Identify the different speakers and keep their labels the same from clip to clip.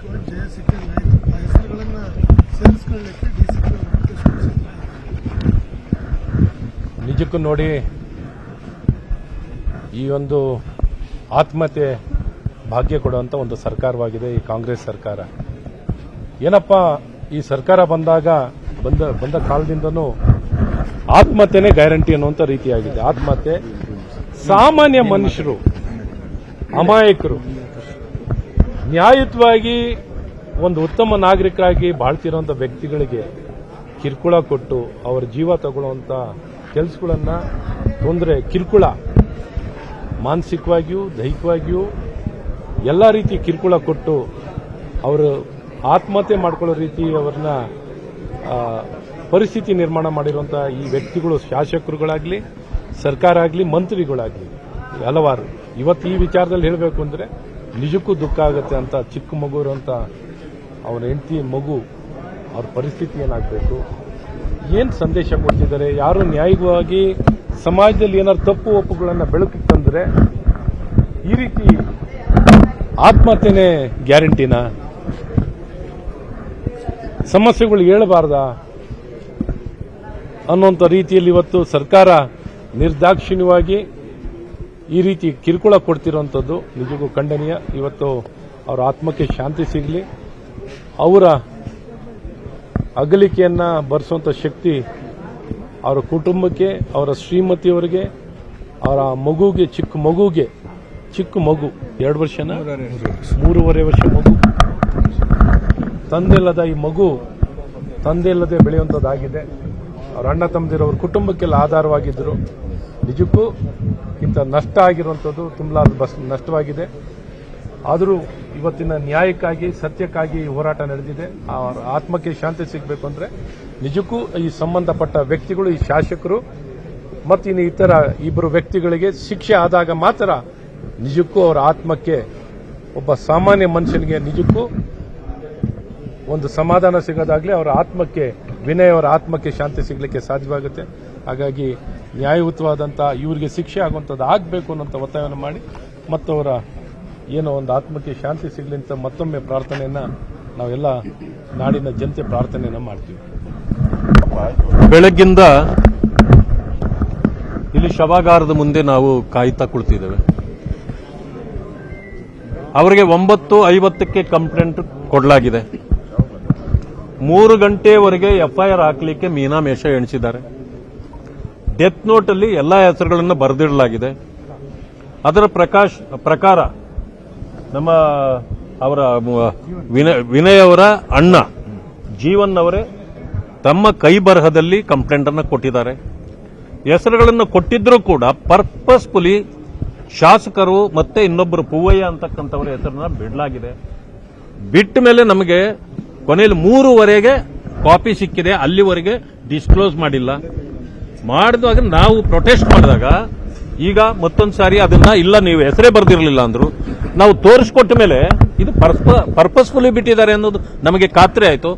Speaker 1: ಪ್ರಾಮಾಣಿಕವಾಗಿ ಜಯ ಸಿಕ್ಕಿಲ್ಲ. ಆ ಹೆಸರುಗಳನ್ನು ಸೇರಿಸ್ಕೊಳ್ಳಿಕ್ಕೆ ಡಿಸಿಪಿ
Speaker 2: ನಿಜಕ್ಕೂ ನೋಡಿ, ಈ ಒಂದು ಆತ್ಮಹತ್ಯೆ ಭಾಗ್ಯ ಕೊಡುವಂಥ ಒಂದು ಸರ್ಕಾರವಾಗಿದೆ ಈ ಕಾಂಗ್ರೆಸ್ ಸರ್ಕಾರ. ಏನಪ್ಪ, ಈ ಸರ್ಕಾರ ಬಂದ ಕಾಲದಿಂದನೂ ಆತ್ಮಹತ್ಯೆನೇ ಗ್ಯಾರಂಟಿ ಅನ್ನುವಂಥ ರೀತಿಯಾಗಿದೆ. ಆತ್ಮಹತ್ಯೆ ಸಾಮಾನ್ಯ ಮನುಷ್ಯರು, ಅಮಾಯಕರು ನ್ಯಾಯಯುತವಾಗಿ ಒಂದು ಉತ್ತಮ ನಾಗರಿಕರಾಗಿ ಬಾಳ್ತಿರುವಂಥ ವ್ಯಕ್ತಿಗಳಿಗೆ ಕಿರುಕುಳ ಕೊಟ್ಟು ಅವರ ಜೀವ ತಗೊಳ್ಳುವಂಥ ಕೆಲಸಗಳನ್ನ ತೊಂದರೆ, ಕಿರುಕುಳ ಮಾನಸಿಕವಾಗಿಯೂ ದೈಹಿಕವಾಗಿಯೂ ಎಲ್ಲ ರೀತಿ ಕಿರುಕುಳ ಕೊಟ್ಟು ಅವರು ಆತ್ಮಹತ್ಯೆ ಮಾಡ್ಕೊಳ್ಳೋ ರೀತಿ ಅವ್ರನ್ನ ಪರಿಸ್ಥಿತಿ ನಿರ್ಮಾಣ ಮಾಡಿರುವಂಥ ಈ ವ್ಯಕ್ತಿಗಳು ಶಾಸಕರುಗಳಾಗಲಿ, ಸರ್ಕಾರ ಆಗಲಿ, ಮಂತ್ರಿಗಳಾಗಲಿ ಹಲವಾರು. ಇವತ್ತು ಈ ವಿಚಾರದಲ್ಲಿ ಹೇಳಬೇಕು ಅಂದರೆ ನಿಜಕ್ಕೂ ದುಃಖ ಆಗುತ್ತೆ. ಅಂತ ಚಿಕ್ಕ ಮಗು ಇರುವಂಥ ಅವನ ಹೆಂಡತಿ ಮಗು, ಅವ್ರ ಪರಿಸ್ಥಿತಿ ಏನಾಗಬೇಕು, ಏನು ಸಂದೇಶ ಕೊಡ್ತಿದ್ದಾರೆ, ಯಾರು ನ್ಯಾಯವಾಗಿ ಸಮಾಜದಲ್ಲಿ ಏನಾದ್ರು ತಪ್ಪು ಒಪ್ಪುಗಳನ್ನು ಬೆಳಕಿಗೆ ತಂದರೆ ಈ ರೀತಿ ಆತ್ಮಹತ್ಯೆನೇ ಗ್ಯಾರಂಟಿನ? ಸಮಸ್ಯೆಗಳು ಹೇಳಬಾರ್ದಾ ಅನ್ನುವಂಥ ರೀತಿಯಲ್ಲಿ ಇವತ್ತು ಸರ್ಕಾರ ನಿರ್ದಾಕ್ಷಿಣ್ಯವಾಗಿ ಈ ರೀತಿ ಕಿರುಕುಳ ಕೊಡ್ತಿರುವಂಥದ್ದು ನಿಜಕ್ಕೂ ಖಂಡನೀಯ. ಇವತ್ತು ಅವರ ಆತ್ಮಕ್ಕೆ ಶಾಂತಿ ಸಿಗಲಿ, ಅವರ ಅಗಲಿಕೆಯನ್ನ ಭರಿಸುವಂಥ ಶಕ್ತಿ ಅವರ ಕುಟುಂಬಕ್ಕೆ, ಅವರ ಶ್ರೀಮತಿಯವರಿಗೆ, ಅವರ ಮಗುಗೆ, ಚಿಕ್ಕ ಮಗು 2 ವರ್ಷನ 3.5 ವರ್ಷ ಮಗು, ತಂದೆ ಇಲ್ಲದ ಈ ಮಗು ತಂದೆ ಇಲ್ಲದೆ ಬೆಳೆಯುವಂಥದ್ದಾಗಿದೆ. ಅವ್ರ ಅಣ್ಣ ತಮ್ಮದಿರೋರ ಕುಟುಂಬಕ್ಕೆಲ್ಲ ಆಧಾರವಾಗಿದ್ದರು. ನಿಜಕ್ಕೂ ಇಂಥ ನಷ್ಟ ಆಗಿರುವಂಥದ್ದು ತುಂಬ ನಷ್ಟವಾಗಿದೆ. ಆದರೂ ಇವತ್ತಿನ ನ್ಯಾಯಕ್ಕಾಗಿ, ಸತ್ಯಕ್ಕಾಗಿ ಹೋರಾಟ ನಡೆದಿದೆ. ಅವರ ಆತ್ಮಕ್ಕೆ ಶಾಂತಿ ಸಿಗಬೇಕು ಅಂದರೆ ನಿಜಕ್ಕೂ ಈ ಸಂಬಂಧಪಟ್ಟ ವ್ಯಕ್ತಿಗಳು, ಈ ಶಾಸಕರು ಮತ್ತು ಇನ್ನು ಇತರ ಇಬ್ಬರು ವ್ಯಕ್ತಿಗಳಿಗೆ ಶಿಕ್ಷೆ ಆದಾಗ ಮಾತ್ರ ನಿಜಕ್ಕೂ ಅವರ ಆತ್ಮಕ್ಕೆ, ಒಬ್ಬ ಸಾಮಾನ್ಯ ಮನುಷ್ಯನಿಗೆ ನಿಜಕ್ಕೂ ಒಂದು ಸಮಾಧಾನ ಸಿಗೋದಾಗಲಿ, ಅವರ ಆತ್ಮಕ್ಕೆ, ವಿನಯ್ ಅವರ ಆತ್ಮಕ್ಕೆ ಶಾಂತಿ ಸಿಗಲಿಕ್ಕೆ ಸಾಧ್ಯವಾಗುತ್ತೆ. ಹಾಗಾಗಿ ನ್ಯಾಯಯುತವಾದಂಥ ಇವರಿಗೆ ಶಿಕ್ಷೆ ಆಗುವಂಥದ್ದು ಆಗಬೇಕು ಅನ್ನೋಂಥ ಒತ್ತಾಯವನ್ನು ಮಾಡಿ ಮತ್ತು ಅವರ ಏನೋ ಒಂದು ಆತ್ಮಕ್ಕೆ ಶಾಂತಿ ಸಿಗಲಿ ಅಂತ ಮತ್ತೊಮ್ಮೆ ಪ್ರಾರ್ಥನೆಯನ್ನು ನಾವೆಲ್ಲ ನಾಡಿನ ಜನತೆ ಪ್ರಾರ್ಥನೆಯನ್ನು ಮಾಡ್ತೀವಿ.
Speaker 3: ಬೆಳಗ್ಗಿಂದ ಇಲ್ಲಿ ಶವಾಗಾರದ ಮುಂದೆ ನಾವು ಕಾಯ್ತಾ ಕುಳಿತಿದ್ದೇವೆ. ಅವರಿಗೆ 9:50ಕ್ಕೆ ಕಂಪ್ಲೇಂಟ್ ಕೊಡಲಾಗಿದೆ. 3 ಗಂಟೆವರೆಗೆ ಎಫ್ಐಆರ್ ಹಾಕಲಿಕ್ಕೆ ಮೀನಾಮೇಷ ಎಣಿಸಿದ್ದಾರೆ. ಡೆತ್ ನೋಟ್ ಅಲ್ಲಿ ಎಲ್ಲಾ ಹೆಸರುಗಳನ್ನು ಬರೆದಿಡಲಾಗಿದೆ. ಅದರ ಪ್ರಕಾರ ನಮ್ಮ ಅವರ ವಿನಯ್ ಅವರ ಅಣ್ಣ ಜೀವನ್ ಅವರೇ ತಮ್ಮ ಕೈ ಬರಹದಲ್ಲಿ ಕಂಪ್ಲೇಂಟ್ ಅನ್ನು ಕೊಟ್ಟಿದ್ದಾರೆ. ಹೆಸರುಗಳನ್ನು ಕೊಟ್ಟಿದ್ರೂ ಕೂಡ ಪರ್ಪಸ್ಫುಲಿ ಶಾಸಕರು ಮತ್ತೆ ಇನ್ನೊಬ್ಬರು ಪೂವಯ್ಯ ಅಂತಕ್ಕಂಥವರ ಹೆಸರನ್ನ ಬಿಡಲಾಗಿದೆ. ಬಿಟ್ಟ ಮೇಲೆ ನಮಗೆ ಕೊನೆಯಲ್ಲಿ 3ವರೆಗೆ ಕಾಪಿ ಸಿಕ್ಕಿದೆ, ಅಲ್ಲಿವರೆಗೆ ಡಿಸ್ಕ್ಲೋಸ್ ಮಾಡಿಲ್ಲ. ಮಾಡಿದಾಗ ನಾವು ಪ್ರೊಟೆಸ್ಟ್ ಮಾಡಿದಾಗ ಈಗ ಮತ್ತೊಂದು ಸಾರಿ ಅದನ್ನ ಇಲ್ಲ, ನೀವು ಹೆಸರೇ ಬರೆದಿರಲಿಲ್ಲ ಅಂದ್ರು. ನಾವು ತೋರಿಸ್ಕೊಟ್ಟ ಮೇಲೆ ಇದು ಪರ್ಪಸ್ಫುಲಿ ಬಿಟ್ಟಿದ್ದಾರೆ ಅನ್ನೋದು ನಮಗೆ ಖಾತ್ರಿ ಆಯಿತು.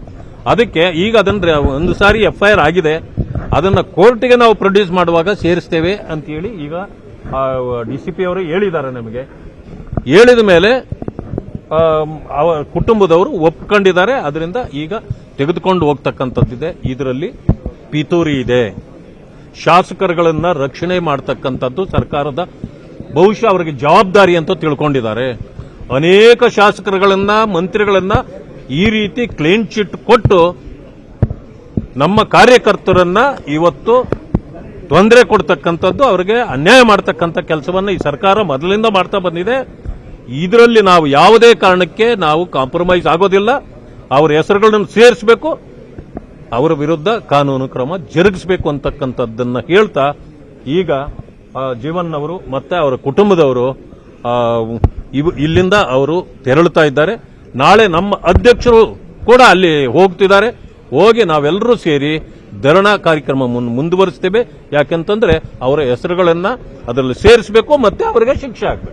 Speaker 3: ಅದಕ್ಕೆ ಈಗ ಅದನ್ನ ಒಂದು ಸಾರಿ ಎಫ್ಐಆರ್ ಆಗಿದೆ, ಅದನ್ನ ಕೋರ್ಟ್ಗೆ ನಾವು ಪ್ರೊಡ್ಯೂಸ್ ಮಾಡುವಾಗ ಸೇರಿಸ್ತೇವೆ ಅಂತ ಹೇಳಿ ಈಗ ಡಿಸಿಪಿ ಅವರು ಹೇಳಿದ್ದಾರೆ. ನಮಗೆ ಹೇಳಿದ ಮೇಲೆ ಕುಟುಂಬದವರು ಒಪ್ಕೊಂಡಿದ್ದಾರೆ. ಅದರಿಂದ ಈಗ ತೆಗೆದುಕೊಂಡು ಹೋಗ್ತಕ್ಕಂಥದ್ದಿದೆ. ಇದರಲ್ಲಿ ಪಿತೂರಿ ಇದೆ. ಶಾಸಕರುಗಳನ್ನ ರಕ್ಷಣೆ ಮಾಡತಕ್ಕಂಥದ್ದು ಸರ್ಕಾರದ ಬಹುಶಃ ಅವರಿಗೆ ಜವಾಬ್ದಾರಿ ಅಂತ ತಿಳ್ಕೊಂಡಿದ್ದಾರೆ. ಅನೇಕ ಶಾಸಕರುಗಳನ್ನ, ಮಂತ್ರಿಗಳನ್ನ ಈ ರೀತಿ ಕ್ಲೀನ್ ಚಿಟ್ ಕೊಟ್ಟು ನಮ್ಮ ಕಾರ್ಯಕರ್ತರನ್ನ ಇವತ್ತು ತೊಂದರೆ ಕೊಡ್ತಕ್ಕಂಥದ್ದು, ಅವರಿಗೆ ಅನ್ಯಾಯ ಮಾಡತಕ್ಕಂಥ ಕೆಲಸವನ್ನ ಈ ಸರ್ಕಾರ ಮೊದಲಿಂದ ಮಾಡ್ತಾ ಬಂದಿದೆ. ಇದರಲ್ಲಿ ನಾವು ಯಾವುದೇ ಕಾರಣಕ್ಕೆ ನಾವು ಕಾಂಪ್ರಮೈಸ್ ಆಗೋದಿಲ್ಲ. ಅವರ ಹೆಸರುಗಳನ್ನು ಸೇರಿಸಬೇಕು, ಅವರ ವಿರುದ್ಧ ಕಾನೂನು ಕ್ರಮ ಜರುಗಿಸಬೇಕು ಅಂತಕ್ಕಂಥದ್ದನ್ನ ಹೇಳ್ತಾ ಈಗ ಜೀವನ್ ಅವರು ಮತ್ತೆ ಅವರ ಕುಟುಂಬದವರು ಇಲ್ಲಿಂದ ಅವರು ತೆರಳುತ್ತಾ ಇದ್ದಾರೆ. ನಾಳೆ ನಮ್ಮ ಅಧ್ಯಕ್ಷರು ಕೂಡ ಅಲ್ಲಿ ಹೋಗ್ತಿದ್ದಾರೆ. ಹೋಗಿ ನಾವೆಲ್ಲರೂ ಸೇರಿ ಧರಣಾ ಕಾರ್ಯಕ್ರಮ ಮುಂದುವರಿಸ್ತೇವೆ. ಯಾಕೆಂತಂದ್ರೆ ಅವರ ಹೆಸರುಗಳನ್ನ ಅದರಲ್ಲಿ ಸೇರಿಸಬೇಕು ಮತ್ತೆ ಅವರಿಗೆ ಶಿಕ್ಷೆ ಆಗಬೇಕು.